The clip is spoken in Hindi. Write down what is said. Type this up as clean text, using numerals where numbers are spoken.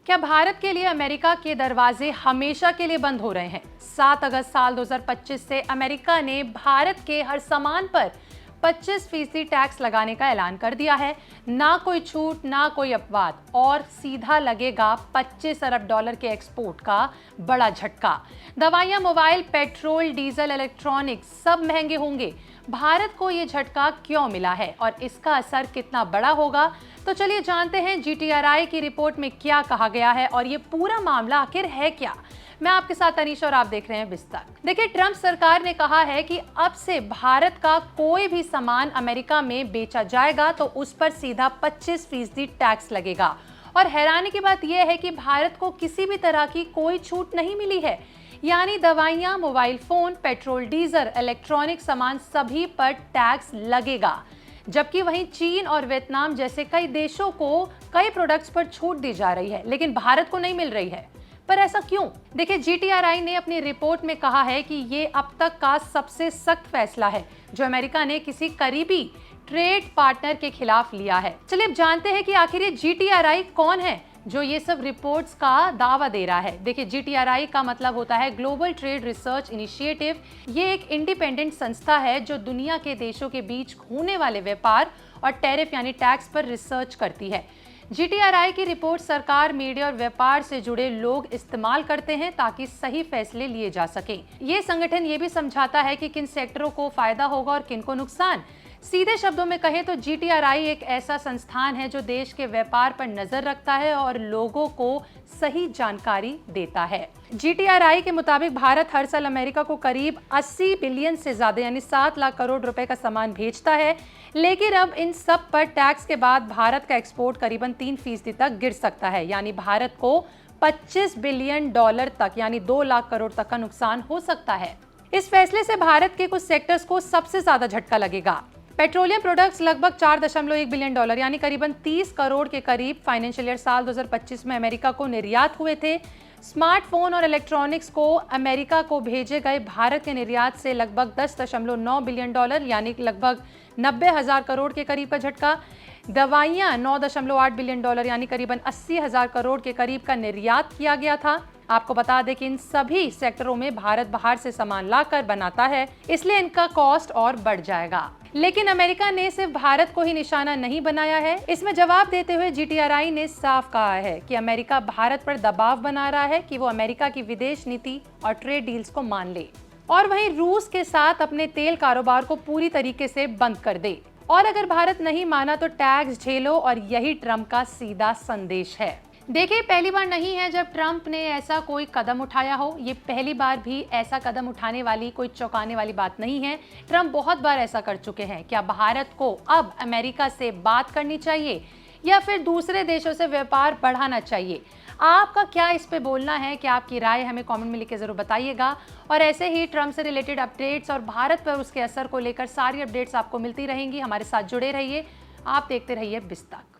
क्या भारत के लिए अमेरिका के दरवाजे हमेशा के लिए बंद हो रहे हैं? 7 अगस्त साल 2025 से अमेरिका ने भारत के हर सामान पर 25% टैक्स लगाने का ऐलान कर दिया है। ना कोई छूट, ना कोई अपवाद और सीधा लगेगा $25 अरब के एक्सपोर्ट का बड़ा झटका। दवाइयां, मोबाइल, पेट्रोल, डीजल, इलेक्ट्रॉनिक्स सब महंगे होंगे। भारत को ये झटका क्यों मिला है और इसका असर कितना बड़ा होगा? तो चलिए जानते हैं GTRI की रिपोर्ट में क्या कहा गया है और ये पूरा मामला आखिर है क्या। मैं आपके साथ अनीशा और आप देख रहे हैं विस्तार। देखिए, ट्रंप सरकार ने कहा है कि अब से भारत का कोई भी सामान अमेरिका में बेचा जाएगा तो उस पर सीधा 25% टैक्स लगेगा। और हैरानी की बात यह है कि भारत को किसी भी तरह की कोई छूट नहीं मिली है, यानी दवाइयां, mobile phone, petrol, diesel, electronic सामान सभी पर टैक्स लगेगा। जबकि वहीं चीन और वियतनाम जैसे कई देशों को कई प्रोडक्ट्स पर छूट दी जा रही है, लेकिन भारत को नहीं मिल रही है। पर ऐसा क्यों? देखिए, GTRI ने अपनी रिपोर्ट में कहा है कि ये अब तक का सबसे सख्त फैसला है जो अमेरिका ने किसी करीबी ट्रेड पार्टनर के खिलाफ लिया है। चलिए अब जानते हैं कि आखिर ये GTRI कौन है जो ये सब रिपोर्ट्स का दावा दे रहा है। देखिए, GTRI का मतलब होता है ग्लोबल ट्रेड रिसर्च इनिशिएटिव। ये एक इंडिपेंडेंट संस्था है जो दुनिया के देशों के बीच होने वाले व्यापार और टैरिफ यानी टैक्स पर रिसर्च करती है। GTRI की रिपोर्ट सरकार, मीडिया और व्यापार से जुड़े लोग इस्तेमाल करते हैं ताकि सही फैसले लिए जा सके। ये संगठन ये भी समझाता है कि किन सेक्टरों को फायदा होगा और किन को नुकसान। सीधे शब्दों में कहें तो GTRI एक ऐसा संस्थान है जो देश के व्यापार पर नजर रखता है और लोगों को सही जानकारी देता है। GTRI के मुताबिक भारत हर साल अमेरिका को करीब 80 बिलियन से ज्यादा यानी 7 लाख करोड़ रुपए का सामान भेजता है, लेकिन अब इन सब पर टैक्स के बाद भारत का एक्सपोर्ट करीबन 3% तक गिर सकता है, यानी भारत को $25 बिलियन तक यानी 2 लाख करोड़ तक का नुकसान हो सकता है। इस फैसले से भारत के कुछ सेक्टर्स को सबसे ज्यादा झटका लगेगा। पेट्रोलियम प्रोडक्ट्स लगभग $4.1 बिलियन यानी करीबन 30 करोड़ के करीब फाइनेंशियल ईयर साल 2025 में अमेरिका को निर्यात हुए थे। स्मार्टफोन और इलेक्ट्रॉनिक्स को अमेरिका को भेजे गए भारत के निर्यात से लगभग $10.9 बिलियन यानी लगभग 90,000 करोड़ के करीब का झटका। दवाइयां $9.8 बिलियन यानी करीबन 80,000 करोड़ के करीब का निर्यात किया गया था। आपको बता दें कि इन सभी सेक्टरों में भारत बाहर से सामान लाकर बनाता है, इसलिए इनका कॉस्ट और बढ़ जाएगा। लेकिन अमेरिका ने सिर्फ भारत को ही निशाना नहीं बनाया है। इसमें जवाब देते हुए GTRI ने साफ कहा है कि अमेरिका भारत पर दबाव बना रहा है कि वो अमेरिका की विदेश नीति और ट्रेड डील्स को मान ले और वहीं रूस के साथ अपने तेल कारोबार को पूरी तरीके से बंद कर दे। और अगर भारत नहीं माना तो टैक्स झेलो, और यही ट्रंप का सीधा संदेश है। देखिए, पहली बार नहीं है जब ट्रंप ने ऐसा कोई कदम उठाया हो। ये पहली बार भी ऐसा कदम उठाने वाली कोई चौंकाने वाली बात नहीं है। ट्रंप बहुत बार ऐसा कर चुके हैं। क्या भारत को अब अमेरिका से बात करनी चाहिए या फिर दूसरे देशों से व्यापार बढ़ाना चाहिए? आपका क्या इस पे बोलना है? कि आपकी राय हमें कमेंट में लिख के जरूर बताइएगा। और ऐसे ही ट्रंप से रिलेटेड अपडेट्स और भारत पर उसके असर को लेकर सारी अपडेट्स आपको मिलती रहेंगी। हमारे साथ जुड़े रहिए। आप देखते रहिए विस्तार।